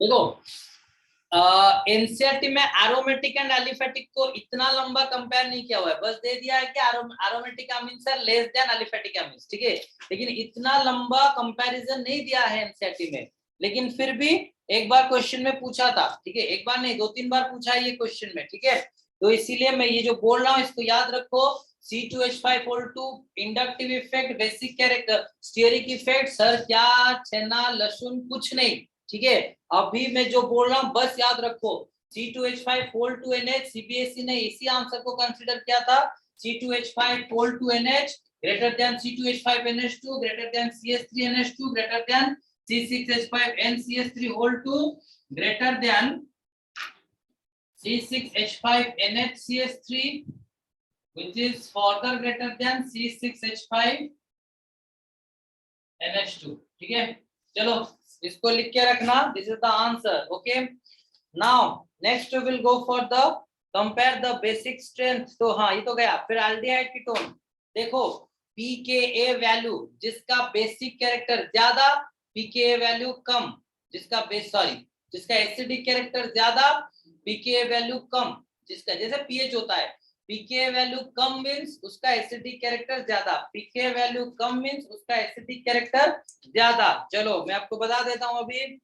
देखो एनसीईआरटी में aromatic and aliphatic को इतना लंबा कंपेयर नहीं किया हुआ है, बस दे दिया है कि aromatic amines are less than aliphatic amines, ठीक है। लेकिन इतना लंबा कंपैरिजन नहीं दिया है एनसीईआरटी में, लेकिन फिर भी एक बार क्वेश्चन में पूछा था, ठीक है। एक बार नहीं, 2-3 बार पूछा है ये क्वेश्चन में, ठीक है। तो इसीलिए मैं ये जो बोल रहा हूँ इसको याद रखो। C2H5O2 inductive effect, basic character, stearic effect, sir क्या छेना लहसुन कुछ नहीं, ठीक है। अभी मैं जो बोल रहा हूँ बस याद रखो। C2H5O2NH, सीबीएसई ने इसी आंसर को कंसीडर किया था। C2H5O2NH greater than C2H5NH2 greater than CS3NH2 greater than C6H5NCS3 whole 2 greater than C6H5NHCS3 which is further greater than C6H5NH2, ठीक है। चलो इसको लिख के रखना, this is the answer, okay. Now next we will go for the compare the basic strength. तो हाँ ये तो गया। फिर एल्डिहाइड कीटोन, देखो pKa वैल्यू जिसका बेसिक कैरेक्टर ज्यादा, pKa वैल्यू कम, जिसका एसिडिक कैरेक्टर ज्यादा, pKa वैल्यू कम। जिसका जैसे pH होता है, pKa वैल्यू कम मींस उसका एसिडिक कैरेक्टर ज्यादा, pKa वैल्यू कम मींस उसका एसिडिक कैरेक्टर ज्यादा। चलो मैं आपको बता देता हूं अभी।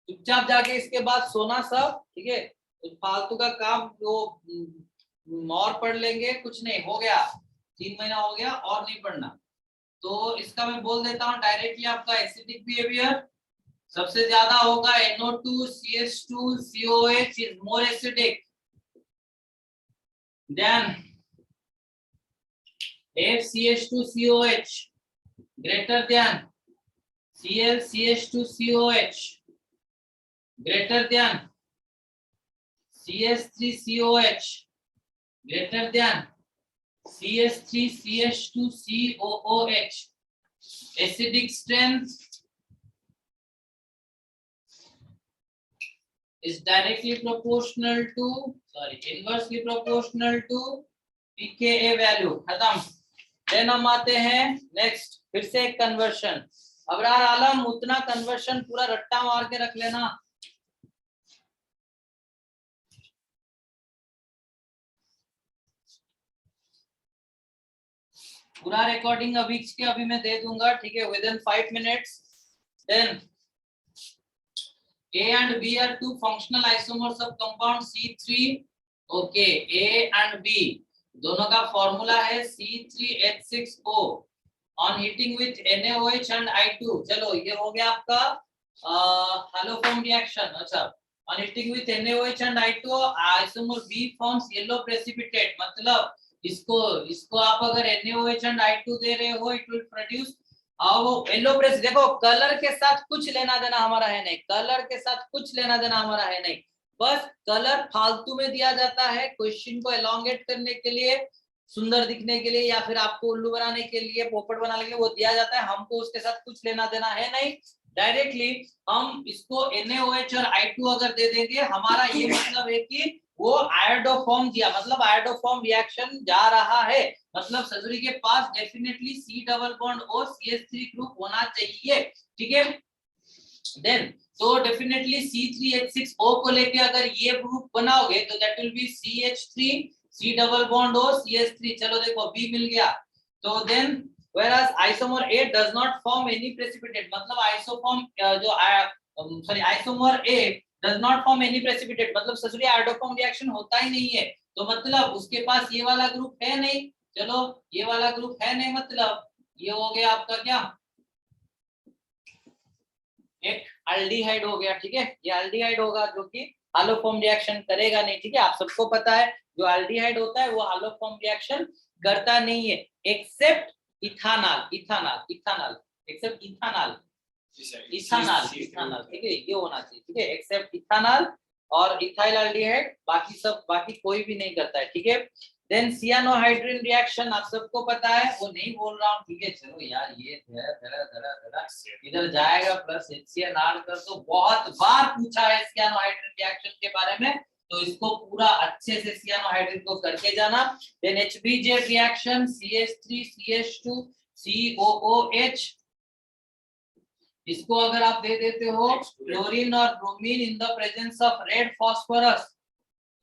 चुपचाप जाके इसके बाद सोना सब, ठीक है। तो फालतू का काम वो और पढ़ लेंगे, कुछ नहीं हो गया, 3 महीना हो गया और नहीं पढ़ना। तो इसका मैं बोल देता हूँ डायरेक्टली, आपका एसिडिक बिहेवियर सबसे ज्यादा होगा NO2 CH2 COH is more acidic than FCH2 COH greater than Cl CH2 COH greater than CS3 COH greater than CS3 CH2 COOH. Acidic strength is directly proportional to, inversely proportional to pKa value। खत्म। Then हम आते हैं next, फिर से एक conversion. Abrar आलम उतना conversion पूरा रट्टा मार के रख लेना। पूरा रिकॉर्डिंग अभी के अभी मैं दे दूंगा, ठीक है, with in 5 minutes. Then A and B are two functional isomers of compound C3, okay, A and B दोनों का फॉर्मूला है C3H6O on heating with NaOH and I2। चलो ये हो गया आपका हालोफॉर्म रिएक्शन। अच्छा, on heating with NaOH and I2 isomer B forms yellow precipitate, मतलब इसको आप अगर NaOH and I2 दे रहे हो, it will produce वो येलो प्रेस। देखो कलर के साथ कुछ लेना देना हमारा है नहीं, कलर के साथ कुछ लेना देना हमारा है नहीं, बस कलर फालतू में दिया जाता है क्वेश्चन को एलोंगेट करने के लिए, सुंदर दिखने के लिए, या फिर आपको उल्लू बनाने के लिए, पोपट बनाने के लिए वो दिया जाता है। हमको उसके साथ कुछ लेना देना है नहीं। डायरेक्टली हम इसको NaOH और I2 अगर दे देंगे, हमारा ये मतलब है कि वो आयोडोफॉर्म दिया, मतलब आयोडोफॉर्म रिएक्शन जा रहा है, मतलब सजुरी के पास definitely C double bond O CH3 group होना चाहिए, ठीक है। देन तो डेफिनेटली C3H6O को लेके अगर ये ग्रुप बनाओगे तो that will be CH3 C double bond O CH3। चलो देखो B मिल गया। तो then whereas isomer A does not form any precipitate, मतलब isomer A does not form any precipitate, मतलब ससुरी आयोडोफॉर्म रिएक्शन होता ही नहीं है, तो मतलब उसके पास ये वाला ग्रुप है नहीं। चलो ये वाला ग्रुप है नहीं, मतलब ये हो गया आपका क्या, एक एल्डिहाइड हो गया, ठीक है। ये एल्डिहाइड होगा जो कि हालोफॉर्म रिएक्शन करेगा नहीं, ठीक है। आप सबको पता है जो एल्डिहाइड होता है वो हालोफॉर्म रिएक्शन करता नहीं है, एक्सेप्ट इथानॉल, एक्सेप्ट इथानॉल, ठीक है, ये होना चाहिए, ठीक है, एक्सेप्ट इथानॉल और इथाइल एल्डिहाइड, बाकी कोई भी नहीं करता है, ठीक है। देन सियानोहाइड्रिन रिएक्शन आप सबको पता है, वो नहीं बोल रहा हूँ, ठीक है। चलो यार ये धरा इधर जाएगा प्लस HCl कर, तो बहुत बार पूछा है सियानोहाइड्रिन रिएक्शन के बारे में, तो इसको पूरा अच्छे से सियानोहाइड्रेट को करके जाना। Then HBJ reaction CH3 CH2 COOH, इसको अगर आप दे देते हो क्लोरीन और bromine in the presence of red phosphorus,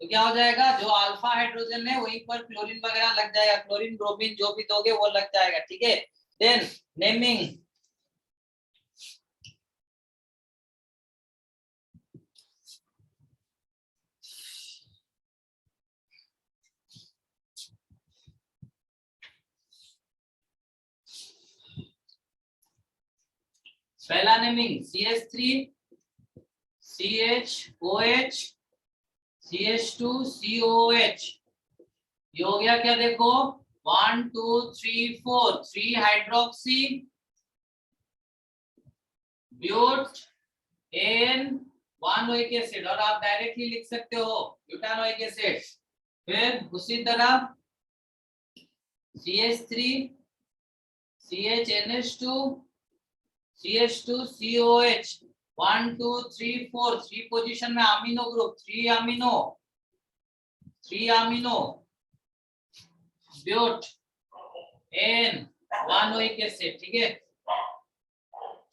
तो क्या हो जाएगा, जो अल्फा हाइड्रोजन है वहीं पर क्लोरीन वगैरह लग जाएगा, क्लोरीन ब्रोमीन जो भी दोगे वो लग जाएगा, ठीक है। देन नेमिंग, पहला naming CH3 CHOH CH2 COOH, ये हो गया क्या, देखो 1 2 3 4 3 hydroxy butan 1 oic acid, और आप डायरेक्टली लिख सकते हो ब्यूटानोइक एसिड। फिर उसी तरह CH3 CHNH2 CH2 COH 1 2 3 4 3 position में amino group 3 amino butan 1 oic acid, ठीक है,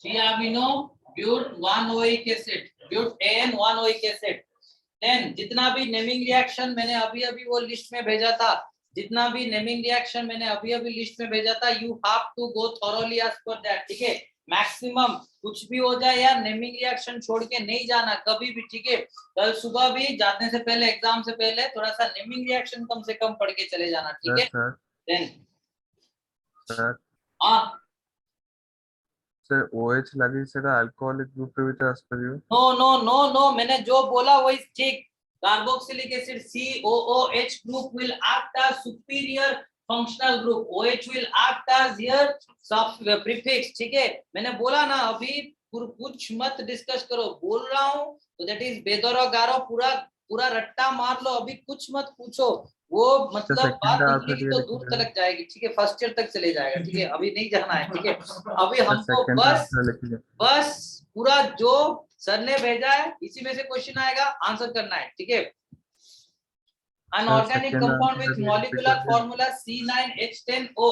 3 amino but 1 oic acid, butan 1 oic acid. Then जितना भी नेमिंग रिएक्शन मैंने अभी अभी वो लिस्ट में भेजा था, जितना भी नेमिंग रिएक्शन मैंने अभी अभी लिस्ट में भेजा था, you have to go thoroughly as per that, ठीक है। मैक्सिमम कुछ भी हो जाए यार, नेमिंग रिएक्शन छोड़ के नहीं जाना कभी भी, ठीक है। कल सुबह भी जाने से पहले, एग्जाम से पहले थोड़ा सा नेमिंग रिएक्शन कम से कम पढ़ के चले जाना, ठीक है। देन Sir, OH lagi seটা alcoholic group এর ভিতরে আসতে পারিও। नो नो नो नो, मैंने जो बोला वही ठीक। Carboxylic acid COOH group will act as superior functional group, OH will act as here sub prefix, ठीक है। मैंने बोला ना अभी, कुछ मत डिस्कस करो, बोल रहा हूँ तो दैट इज बेदर और गारो, पूरा पूरा रट्टा मार लो, अभी कुछ मत पूछो, वो मतलब बात निकलेगी तो दूर तक जाएगी, ठीक है, फर्स्ट ईयर तक चले जाएगा, ठीक है, अभी नहीं जाना है, ठीक है। अभी हमको बस पूरा जो सर ने भेजा है इसी में से क्वेश्चन आएगा, आंसर करना है, ठीक है। Unorganic compound with molecular formula C9H10O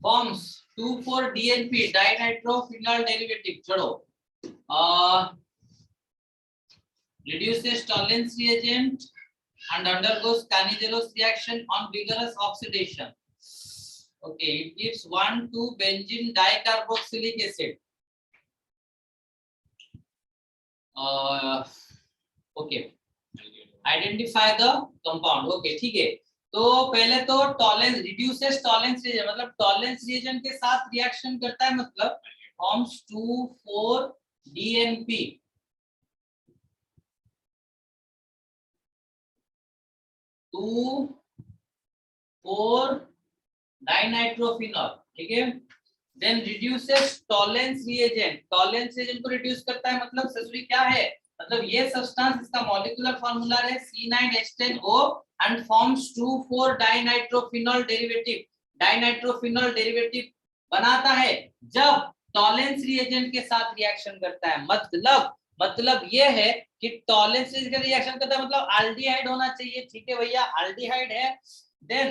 forms 2,4-DNP dinitrophenol derivative, छोड़ो, reduces Tollens reagent and undergoes Cannizzaro reaction on vigorous oxidation. Okay, it gives 1,2-benzene dicarboxylic acid. Okay, identify the compound. Okay, ठीक है। तो पहले तो Tollens, reduces Tollens reagent, मतलब Tollens reagent के साथ reaction करता है, मतलब फॉर्म्स 2,4-DNP, 2,4-dinitrophenol, ठीक है। Then reduces Tollens reagent, Tollens reagent को रिड्यूस करता है, मतलब ससुरी क्या है, मतलब ये सब्सटेंस, इसका मॉलिक्यूलर फार्मूला है C9H10O and forms 2,4-dinitrophenol derivative, dinitrophenol derivative बनाता है जब टॉलेंस रिएजेंट के साथ रिएक्शन करता है। मतलब ये है कि टॉलेंस रिएजेंट रिएक्शन करता है मतलब एल्डिहाइड होना चाहिए, ठीक है भैया, एल्डिहाइड है। Then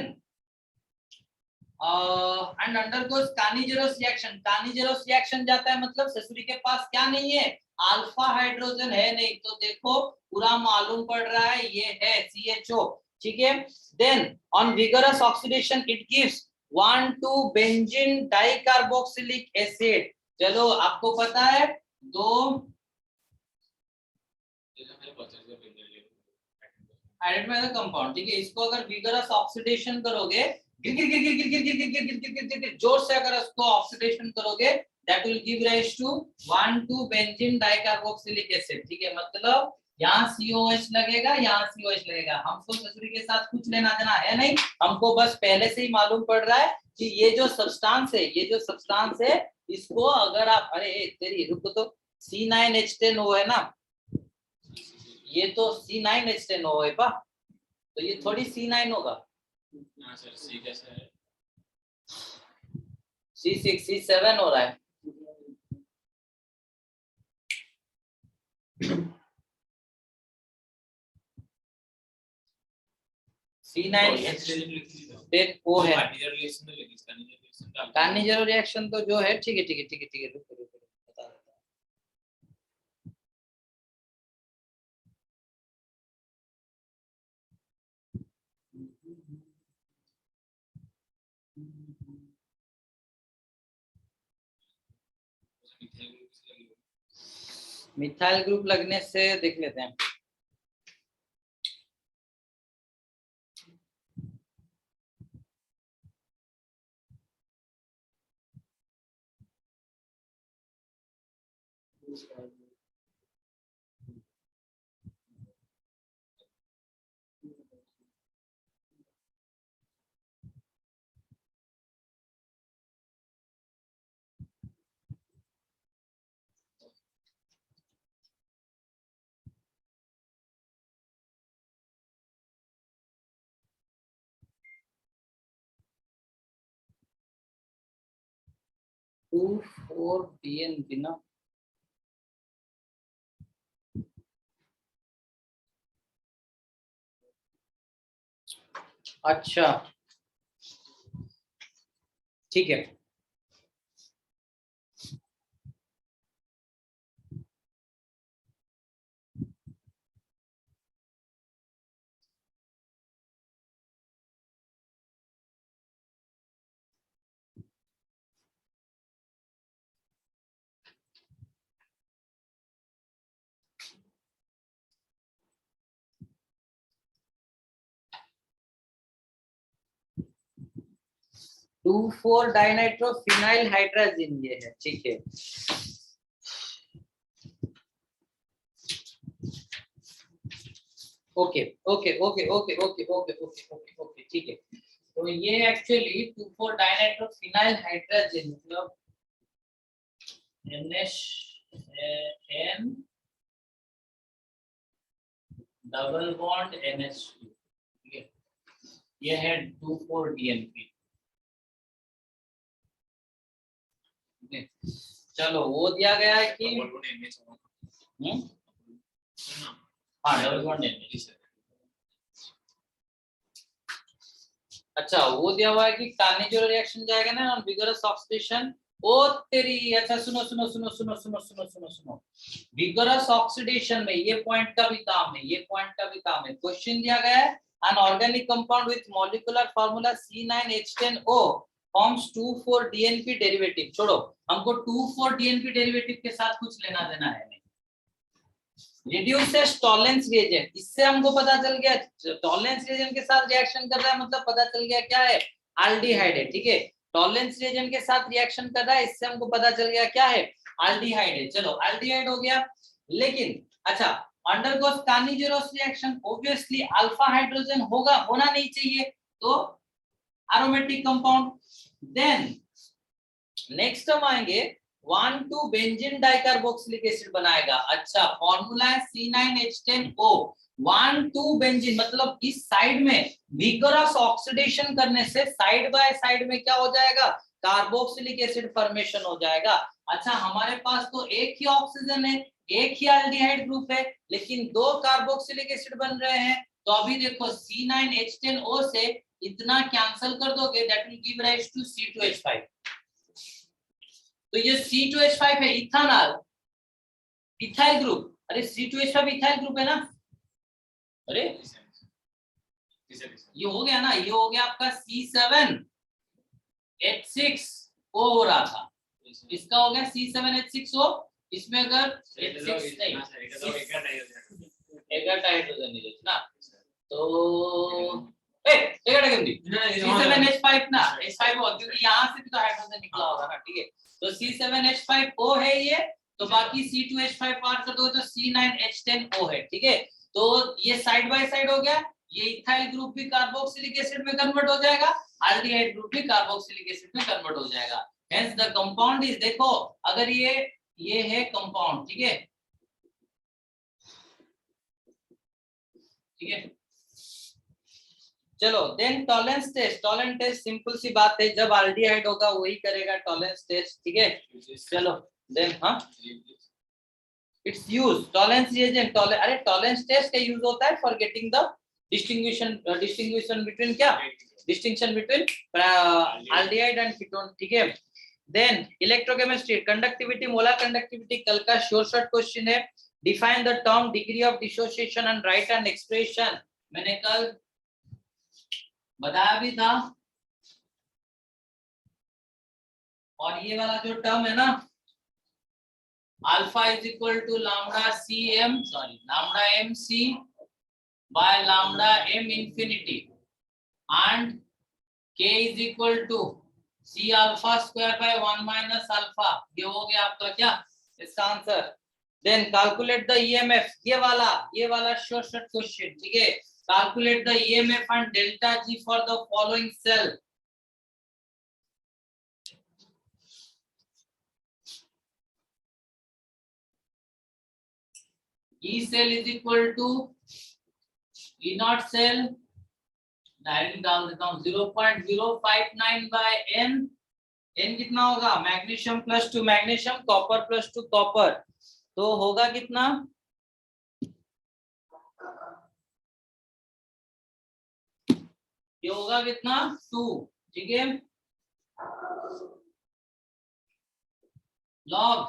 and undergoes Cannizzaro reaction, Cannizzaro reaction जाता है, मतलब ससुरी के पास क्या नहीं है, अल्फा हाइड्रोजन है नहीं, तो देखो पूरा मालूम पड़ रहा है ये है CHO, ठीक है। Then on vigorous oxidation it gives 1,2-benzene dicarboxylic acid, चलो आपको पता है दो हाइड्रोजन कंपाउंड, ठीक है, इसको अगर विगरस ऑक्सीडेशन करोगे, जोर से अगर इसको ऑक्सीडेशन करोगे, that will give rise to 1,2-benzene dicarboxylic acid, ठीक है। मतलब यहाँ COH लगेगा, यहाँ COH लगेगा, हमको ससुरी के साथ कुछ लेना देना है नहीं, हमको बस पहले से ही मालूम पड़ रहा है कि ये जो सब्सटेंस है, ये जो सब्सटेंस है, इसको अगर आप, अरे तेरी रुको तो, C9H10O है ना, ये तो C9H10O है पा, तो ये थोड़ी C9 होगा, सर सी कैसा है, C6 C7 हो रहा है, C9H10O है। कार्निजेरो रिएक्शन तो जो है ठीक है रुको बता देता हूँ। मिथाइल ग्रुप लगने से देख लेते हैं। टू फोर DN बिना अच्छा ठीक है। टू फोर डाइनाइट्रोफिनाइल हाइड्राजिन ये है, ठीक है। Okay okay okay okay okay okay okay okay okay ठीक है। तो ये एक्चुअली 2,4 डाइनाइट्रोफिनाइल हाइड्राजिन मतलब NH डबल बॉन्ड NH2, ठीक है। ये है 2,4 DNP। चलो वो दिया गया है कि हाँ डबल बॉन्ड NH। अच्छा वो दिया हुआ है कि कार्निजेरो रिएक्शन जाएगा ना ऑन विगरस ऑक्सीडेशन। ओ तेरी अच्छा सुनो सुनो सुनो सुनो सुनो सुनो सुनो सुनो विगरस ऑक्सीडेशन में ये पॉइंट का भी काम है, ये पॉइंट का भी काम है। क्वेश्चन दिया गया है an organic compound with molecular formula C9H10O forms 2,4 DNP derivative. छोड़ो हमको 2,4 DNP डेरिवेटिव के साथ कुछ लेना देना है नहीं। रिड्यूसेस टॉलरेंस रिएजेंट, इससे हमको पता चल गया टॉलरेंस रिएजेंट के साथ रिएक्शन कर रहा है, मतलब पता चल गया क्या है एल्डिहाइड है, ठीक है। टॉलरेंस रिएजेंट के साथ रिएक्शन कर रहा है, इससे हमको पता चल गया क्या है एल्डिहाइड है। चलो एल्डिहाइड हो गया, लेकिन अच्छा undergoes Cannizzaro's reaction obviously alpha hydrogen होगा, होना नहीं चाहिए, तो एरोमेटिक कंपाउंड। देन नेक्स्ट हम आएंगे 1,2 बेंजीन डाइकार्बोक्सिलिक एसिड बनाएगा। अच्छा फॉर्मूला है C9H10O 1,2 बेंजीन, मतलब इस साइड में विगरस ऑक्सीडेशन करने से साइड बाय साइड में क्या हो जाएगा कार्बोक्सिलिक एसिड फॉर्मेशन हो जाएगा। अच्छा हमारे पास तो एक ही ऑक्सीजन है, एक ही एल्डिहाइड ग्रुप है, लेकिन दो कार्बोक्सिलिक एसिड बन रहे हैं। तो अभी देखो C9H10O से इतना कैंसिल कर दोगे, that will give rise to C2H5। तो ये C2H5 है इथानॉल इथाइल ग्रुप। अरे C2H5 इथाइल ग्रुप है ना, अरे ये हो गया ना, ये हो गया आपका C7H6O हो रहा था, इसका हो गया C7H6O। इसमें अगर H6 नहीं एगाटा हाइड्रोजन नहीं ना, तो C7H5 ना H5 हो, क्योंकि यहाँ से भी तो हाइड्रोजन निकला होगा ना, ठीक है। तो C7H5O है ये, तो बाकी C2H5 पार कर दो तो C9H10O है, ठीक है। तो ये साइड बाय साइड हो गया, ये इथाइल ग्रुप भी कार्बोक्सिलिक एसिड में कन्वर्ट हो जाएगा, एल्डिहाइड ग्रुप भी कार्बोक्सिलिक एसिड में कन्वर्ट हो जाएगा। हेंस द कंपाउंड इज, देखो अगर ये है कंपाउंड, ठीक है, ठीक है। चलो then tolerance test, tolerance test simple सी बात है, जब एल्डिहाइड होगा वही करेगा टॉलरेंस टेस्ट, ठीक है। चलो देन हाँ It's used टॉलेंस रिएजेंट अरे टॉलेंस टेस्ट का यूज होता है for getting the distinction between क्या distinction between aldehyde and ketone ठीक है। Then electrochemistry conductivity molar conductivity कल का श्योर शॉर्ट क्वेश्चन है। Define the term degree of dissociation and write an expression मैंने कल बताया भी था। और ये वाला जो टर्म है ना alpha is equal to lambda C M lambda M C by lambda M infinity and k is equal to c alpha square by 1 minus alpha. ये हो गया आपका क्या इसका answer. Then calculate the EMF ये वाला शॉर्ट क्वेश्चन ठीक है। Calculate the EMF and delta G for the following cell. E cell is equal to E naught cell direct डाल देता हूँ 0.059 by n। n कितना होगा magnesium plus two magnesium copper plus two copper तो होगा कितना ये होगा कितना 2 ठीक है। लॉग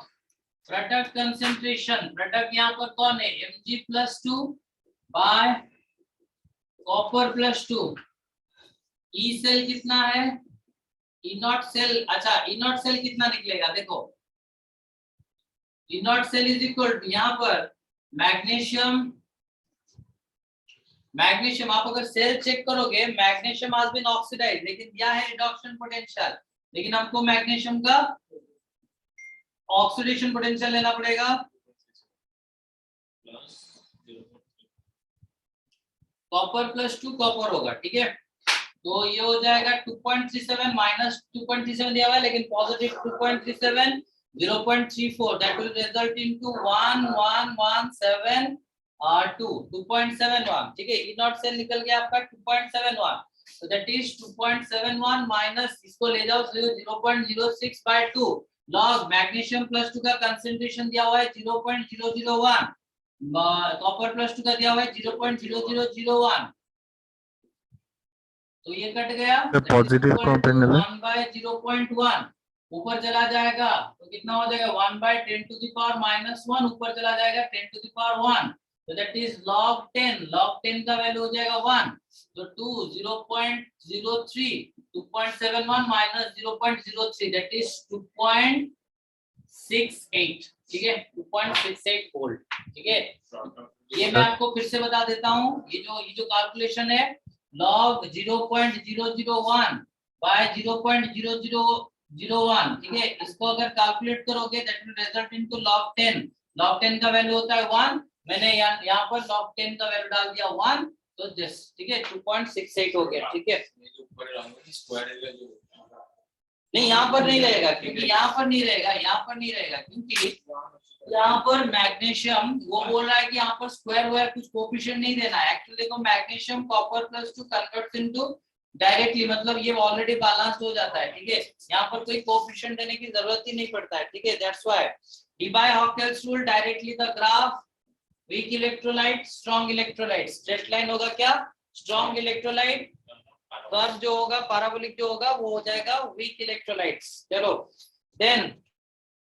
प्रोडक्ट कंसेंट्रेशन प्रोडक्ट यहाँ पर कौन है Mg+2 by copper plus 2। E cell कितना है ई नॉट सेल अच्छा ई नॉट सेल कितना निकलेगा देखो E naught cell is equal to यहाँ पर मैग्नीशियम आप अगर सेल चेक करोगे मैग्नीशियम हैज बीन ऑक्सीडाइज्ड लेकिन क्या है रिडक्शन पोटेंशियल लेकिन हमको मैग्नीशियम का ऑक्सीडेशन पोटेंशियल लेना पड़ेगा कॉपर प्लस 2 कॉपर होगा ठीक है। तो ये हो जाएगा 2.37 माइनस 2.37 दिया हुआ है लेकिन positive 2.37 0.34 that will result into 1117 2.71 ठीक है। ई नॉट सेल निकल गया आपका 2.71 so that is 2.71 माइनस इसको ले जाओ 0.06 by 2 log मैग्नीशियम प्लस 2 का कंसंट्रेशन दिया हुआ है 0.001 कॉपर प्लस 2 का दिया हुआ है 0.0001 तो ये कट गया पॉजिटिव कॉम्पोनेंट 1 by 0.1 ऊपर चला जाएगा तो कितना हो जाएगा 1 by 10 to the power minus 1 ऊपर चला जाएगा 10 to the power 1 so that is log 10 का वैल्यू हो जाएगा 1 तो 2 0.03 2.71 minus 0.03 that is 2.68 ठीक है 2.68 वोल्ट ठीक है। ये मैं आपको फिर से बता देता हूँ ये जो कैलकुलेशन है log 0.001 by 0.0001 ठीक है इसको अगर कैलकुलेट करोगे that will result into log 10 का वैल्यू होता है 1 मैंने यहाँ पर log 10 का वैल्यू डाल दिया 1 तो दिस ठीक है 2.68 हो गया ठीक है। नहीं यहाँ पर नहीं रहेगा क्योंकि यहाँ पर नहीं रहेगा क्योंकि यहाँ पर मैग्नीशियम वो बोल रहा है कि यहाँ पर स्क्वायर हुआ कुछ कोफिशिएंट नहीं देना है। एक्चुअली देखो magnesium copper plus 2 converts into directly मतलब ये ऑलरेडी बैलेंस्ड हो जाता है ठीक है। यहाँ पर कोई कोफिशिएंट देने की जरूरत ही नहीं पड़ता है ठीक है। That's why Debye Huckel's rule directly the graph weak electrolyte strong electrolyte straight line होगा क्या स्ट्रॉन्ग इलेक्ट्रोलाइट कर्व जो होगा पैराबोलिक जो होगा वो हो जाएगा वीक इलेक्ट्रोलाइट्स। चलो देन